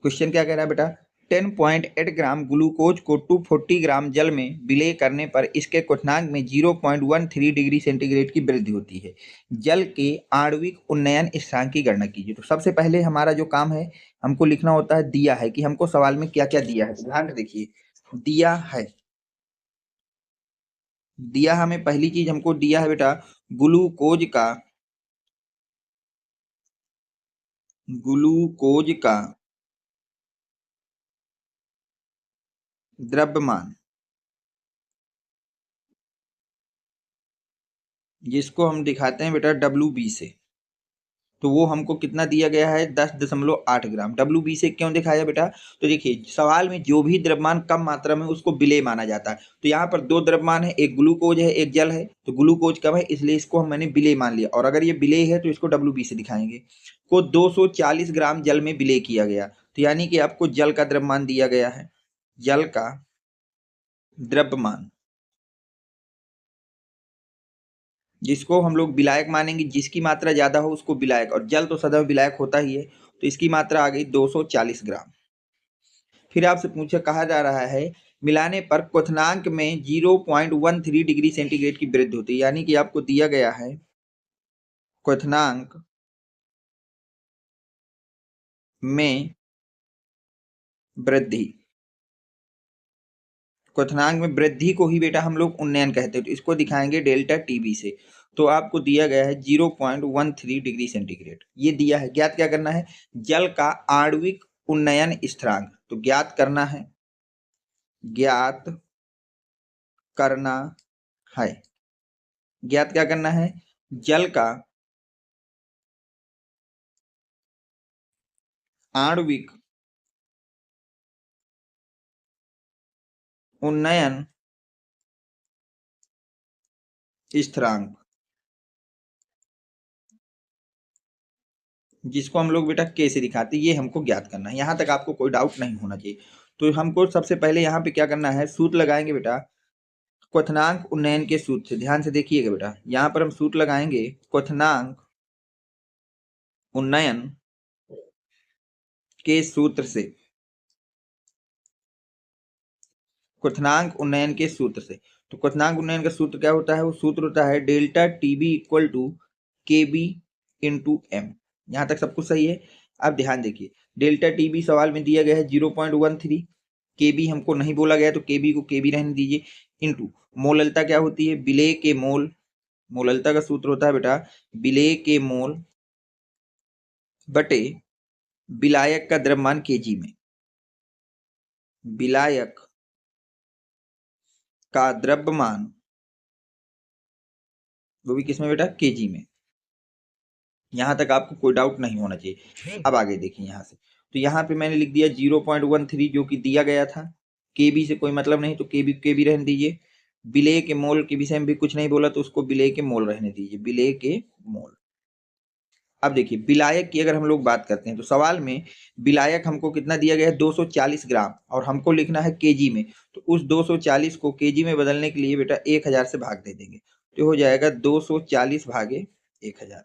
Question क्या कह रहा है बेटा, 10.8 ग्राम ग्लूकोज को 240 ग्राम जल में विलय करने पर इसके क्वथनांक में 0.13 डिग्री सेंटीग्रेड की वृद्धि होती है। जल के आणविक उन्नयन स्थिरांक की गणना कीजिए। तो सबसे पहले हमारा जो काम है, हमको लिखना होता है दिया है, कि हमको सवाल में क्या क्या दिया है। ध्यान से देखिए, दिया है, दिया हमें पहली चीज हमको दिया है बेटा, ग्लूकोज का द्रव्यमान, जिसको हम दिखाते हैं बेटा WB से। तो वो हमको कितना दिया गया है, 10.8 ग्राम। WB से क्यों दिखाया बेटा, तो देखिए सवाल में जो भी द्रव्यमान कम मात्रा में उसको विलेय माना जाता है। तो यहाँ पर दो द्रव्यमान है, एक ग्लूकोज है एक जल है। तो ग्लूकोज कम है इसलिए इसको मैंने विलेय मान लिया, और अगर ये विलेय है तो इसको WB से दिखाएंगे। को 240 ग्राम जल में विलेय किया गया, तो यानी कि आपको जल का द्रव्यमान दिया गया है, जल का द्रव्यमान, जिसको हम लोग विलायक मानेंगे। जिसकी मात्रा ज्यादा हो उसको विलायक, और जल तो सदैव विलायक होता ही है। तो इसकी मात्रा आ गई 240 ग्राम। फिर आपसे पूछा, कहा जा रहा है मिलाने पर क्वथनांक में 0.13 डिग्री सेंटीग्रेड की वृद्धि होती है, यानी कि आपको दिया गया है क्वथनांक में वृद्धि, क्वथनांक में वृद्धि को ही बेटा हम लोग उन्नयन कहते हैं। तो इसको दिखाएंगे डेल्टा टीबी से। तो आपको दिया गया है 0.13 डिग्री सेंटीग्रेड, ये दिया है। ज्ञात क्या करना है, जल का आणविक उन्नयन स्थिरांक। तो ज्ञात करना है, ज्ञात करना है, ज्ञात क्या करना है, जल का आणविक उन्नयन स्थिरांक, जिसको हम लोग बेटा के से दिखाते हैं, ये हमको ज्ञात करना है। यहां तक आपको कोई डाउट नहीं होना चाहिए। तो हमको सबसे पहले यहाँ पे क्या करना है, सूत्र लगाएंगे बेटा क्वथनांक उन्नयन के सूत्र से। ध्यान से देखिएगा बेटा, यहाँ पर हम सूत्र लगाएंगे क्वथनांक उन्नयन के सूत्र से, क्वथनांक उन्नयन के सूत्र से। तो क्वथनांक उन्नयन का सूत्र क्या होता है, वो सूत्र होता है delta TB equal to KB into m. यहां तक सब कुछ सही है। अब ध्यान देखिए, डेल्टा टीबी सवाल में दिया गया है 0.13, KB हमको नहीं बोला गया तो KB को KB रहने दीजिए, इंटू मोललता क्या होती है, विलेय के मोल। मोललता का सूत्र होता है बेटा विलेय के मोल बटे विलायक का द्रव्यमान केजी में, विलायक का द्रव्यमान वो भी किसमें बेटा, केजी में। यहां तक आपको कोई डाउट नहीं होना चाहिए। अब आगे देखिए यहां से, तो यहाँ पे मैंने लिख दिया 0.13 जो कि दिया गया था। केबी से कोई मतलब नहीं तो केबी केबी रहने दीजिए। विलेय के मोल के विषय में भी कुछ नहीं बोला तो उसको विलेय के मोल रहने दीजिए, विलेय के मोल। अब देखिए विलायक की अगर हम लोग बात करते हैं तो सवाल में विलायक हमको कितना दिया गया है, 240 ग्राम, और हमको लिखना है केजी में। तो उस 240 को केजी में बदलने के लिए बेटा 1000 से भाग दे देंगे, तो हो जाएगा 240 भागे 1000।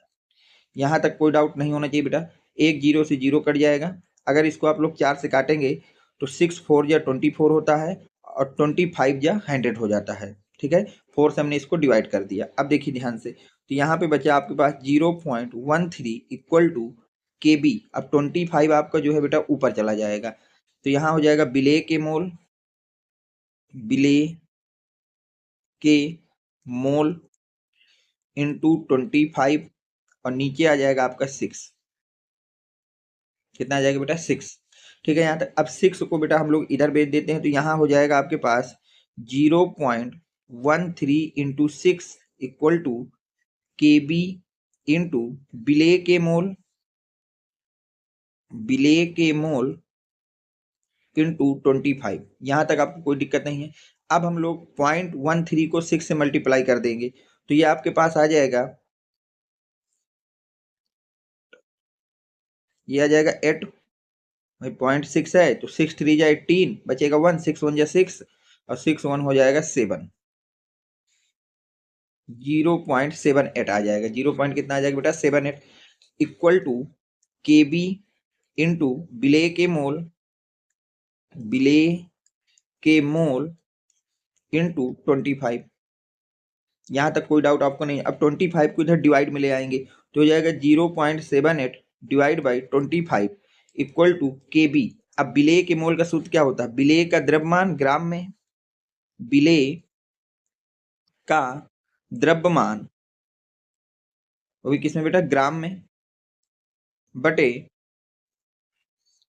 यहाँ तक कोई डाउट नहीं होना चाहिए बेटा। एक जीरो से जीरो कट जाएगा। अगर इसको आप लोग 4 से काटेंगे तो 6 4 या 24 होता है, और 25 या 100 हो जाता है। ठीक है, 4 से हमने इसको डिवाइड कर दिया। अब देखिए ध्यान से, तो यहाँ पे बचा आपके पास 0.13 इक्वल टू KB। अब 25 आपका जो है बेटा ऊपर चला जाएगा, तो यहाँ हो जाएगा विलेय के मोल, विलेय के मोल इंटू 25, और नीचे आ जाएगा आपका 6। कितना आ जाएगा बेटा, 6। ठीक है, यहाँ तक। अब 6 को बेटा हम लोग इधर भेज देते हैं, तो यहाँ हो जाएगा आपके पास 0.13 into 6 equal to KB into विलेय के मोल, विलेय के मोल इंटू 25। यहाँ तक आपको कोई दिक्कत नहीं है। अब हम लोग 0.13 को 6 से मल्टीप्लाई कर देंगे, तो ये आपके पास आ जाएगा, ये आ जाएगा 8। भाई 0.6 है तो 6 3 जा 18, बचेगा 1, 6 1 जा 6, और 6 1 हो जाएगा 7, 0.78 आ जाएगा। 0 पॉइंट कितना आ जाएगा बेटा, 78 इक्वल टू KB इंटू विलेय के मोल इंटू 25। यहाँ तक कोई डाउट आपको नहीं। अब 25 को इधर डिवाइड में ले आएंगे तो हो जाएगा 0.78 divide by 25 equal to KB। अब विलेय के मोल का सूत्र क्या होता है? विलेय का द्रव्यमान ग्राम में, विलेय का द्रव्यमान वो भी किसमें बेटा? ग्राम में, बटे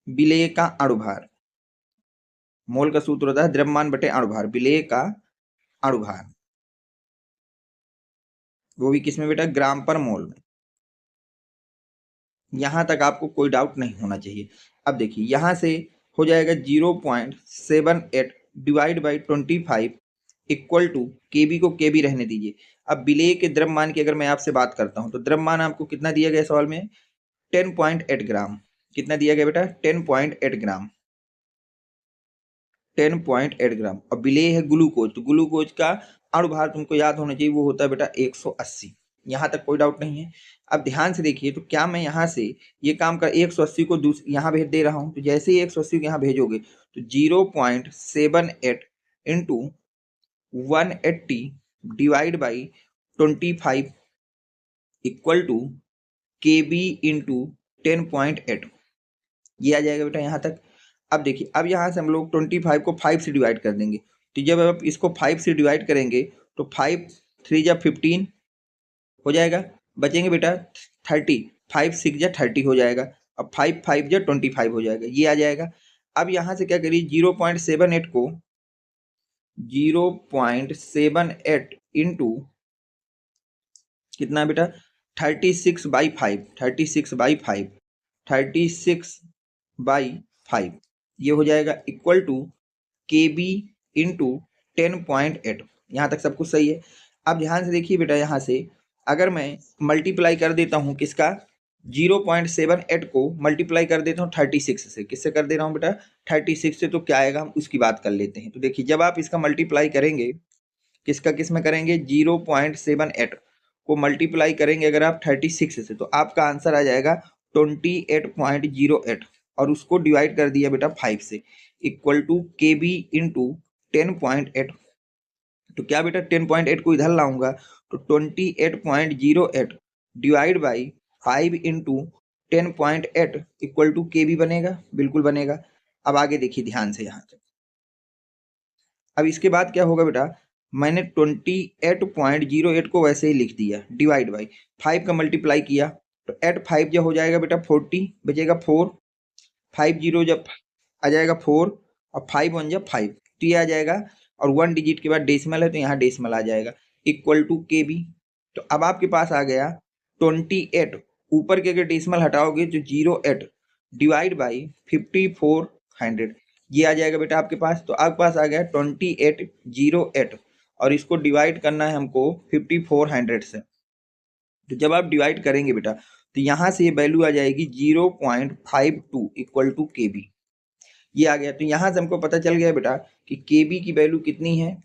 विलेय का अणुभार। मोल का सूत्र होता है द्रव्यमान बटे अणुभार, विलेय का अणुभार, वो भी किसमें बेटा? ग्राम पर मोल में। यहां तक आपको कोई डाउट नहीं होना चाहिए। अब देखिए यहां से हो जाएगा 0.78 divide by 25 equal to KB को KB रहने दीजिए। अब विलेय के द्रव्यमान की अगर मैं आपसे बात करता हूं तो द्रव्यमान आपको कितना दिया गया सवाल में? 10.8 ग्राम। कितना दिया गया बेटा? 10.8 ग्राम। 10.8 ग्राम। अब विलेय है ग्लूकोज, तो ग्लूकोज का अणुभार तुमको याद होना चाहिए, वो होता है बेटा 180। यहाँ तक कोई डाउट नहीं है। अब ध्यान से देखिए, तो क्या मैं यहाँ से ये काम कर 180 को यहाँ भेज दे रहा हूँ, तो जैसे ही 180 को यहाँ भेजोगे तो 0.78 into 180 divide by 25 equal to KB into 10.8, ये आ जाएगा बेटा यहाँ तक। अब देखिए, अब यहाँ से हम लोग 25 को 5 से डिवाइड कर देंगे, तो जब आप इसको 5 से डिवाइड करेंगे तो 5 3 जा 15 हो जाएगा, बचेंगे बेटा 30, 5 6 जा 30 हो जाएगा, अब 5 5 जा 25 हो जाएगा, ये आ जाएगा। अब यहाँ से क्या करिए, 0.78 को 0.78 इंटू कितना बेटा? 36/5, 36/5, 36/5, ये हो जाएगा इक्वल टू KB इंटू 10.8। यहाँ तक सब कुछ सही है। अब ध्यान से देखिए बेटा, यहाँ से अगर मैं मल्टीप्लाई कर देता हूँ किसका? 0.78 को मल्टीप्लाई कर देता हूँ 36 से। किससे कर दे रहा हूँ बेटा? 36 से। तो क्या आएगा, हम उसकी बात कर लेते हैं। तो देखिए, जब आप इसका मल्टीप्लाई करेंगे, किसका किस में करेंगे? 0.78 को मल्टीप्लाई करेंगे अगर आप 36 से, तो आपका आंसर आ जाएगा 28.08, और उसको डिवाइड कर दिया बेटा 5 से, इक्वल टू KB इंटू 10.8। तो क्या बेटा, 10.8 को इधर लाऊंगा तो 28.08 divide by 5 into 10.8 equal to KB बनेगा, बिल्कुल बनेगा। अब आगे देखिए ध्यान से यहाँ से। अब इसके बाद क्या होगा बेटा, मैंने 28.08 को वैसे ही लिख दिया, डिवाइड बाई 5 का मल्टीप्लाई किया, तो 8 5 जब हो जाएगा बेटा 40, बचेगा 4, 5 0 जब आ जाएगा 4, और 5 1 जब 5, तो ये आ जाएगा, और 1 डिजिट के बाद डेसिमल है तो यहाँ डेसिमल आ जाएगा, इक्वल टू KB। तो अब आपके पास आ गया 28, ऊपर के अगर डेसिमल हटाओगे तो 08 डिवाइड बाई 5400, ये आ जाएगा बेटा आपके पास। तो आपके पास आ गया 2808, और इसको डिवाइड करना है हमको 5400 से। तो जब आप डिवाइड करेंगे बेटा, तो यहाँ से ये वैल्यू आ जाएगी 0.52 इक्वल टू KB, ये आ गया। तो यहाँ से हमको पता चल गया बेटा कि KB की वैल्यू कितनी है?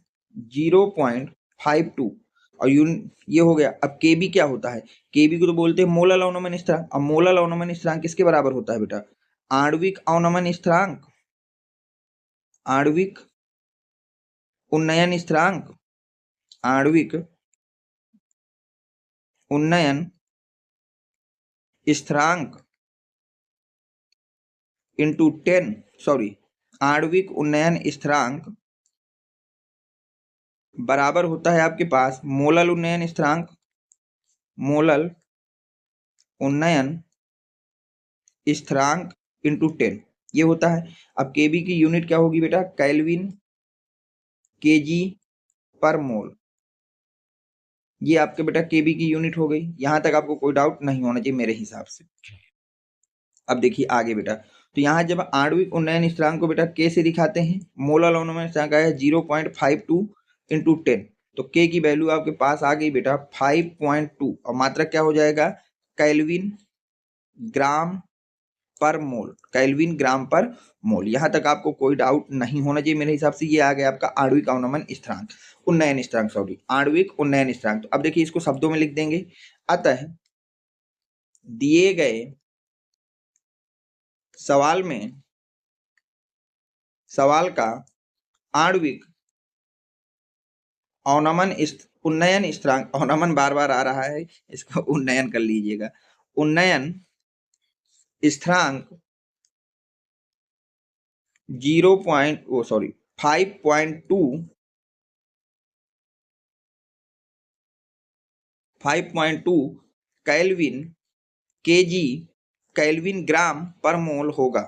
0.52, और ये हो गया। अब KB क्या होता है? KB को तो बोलते हैं मोलल अवनमन स्थिरांक। अब मोलल अवनमन स्थिरांक किसके बराबर होता है बेटा? आणविक अवनमन स्थिरांक, आणविक उन्नयन स्थिरांक, आणविक उन्नयन स्थिरांक इंटू 10, सॉरी, आणविक उन्नयन स्थिरांक बराबर होता है आपके पास मोलल उन्नयन स्थिरांक, मोलल उन्नयन स्थिरांक इंटू 10, ये होता है। अब KB की यूनिट क्या होगी बेटा? केल्विन kg पर मोल, ये आपके बेटा KB की यूनिट हो गई। यहां तक आपको कोई डाउट नहीं होना चाहिए मेरे हिसाब से। अब देखिए आगे बेटा, तो यहाँ जब आणविक उन्नयन स्थिरांक को बेटा K से दिखाते हैं, मोलल उन्नयन स्थिरांक आया 0.52 इंटू 10, तो K की वैल्यू आपके पास आ गई बेटा 5.2, और मात्रक क्या हो जाएगा? केल्विन ग्राम पर मोल, केल्विन ग्राम पर मोल। यहां तक आपको कोई डाउट नहीं होना चाहिए मेरे हिसाब से। ये आ गया आपका आणविक अवनमन स्थिरांक, उन्नयन स्थिरांक, सॉरी, आणविक उन्नयन स्थिरांक। तो अब देखिए इसको शब्दों में लिख देंगे। अतः दिए गए सवाल का आणविक उन्नयन स्थिरांक, अवनमन बार बार आ रहा है, इसको उन्नयन कर लीजिएगा। उन्नयन स्थिरांक 5.2 केल्विन केजी केल्विन ग्राम पर मोल होगा।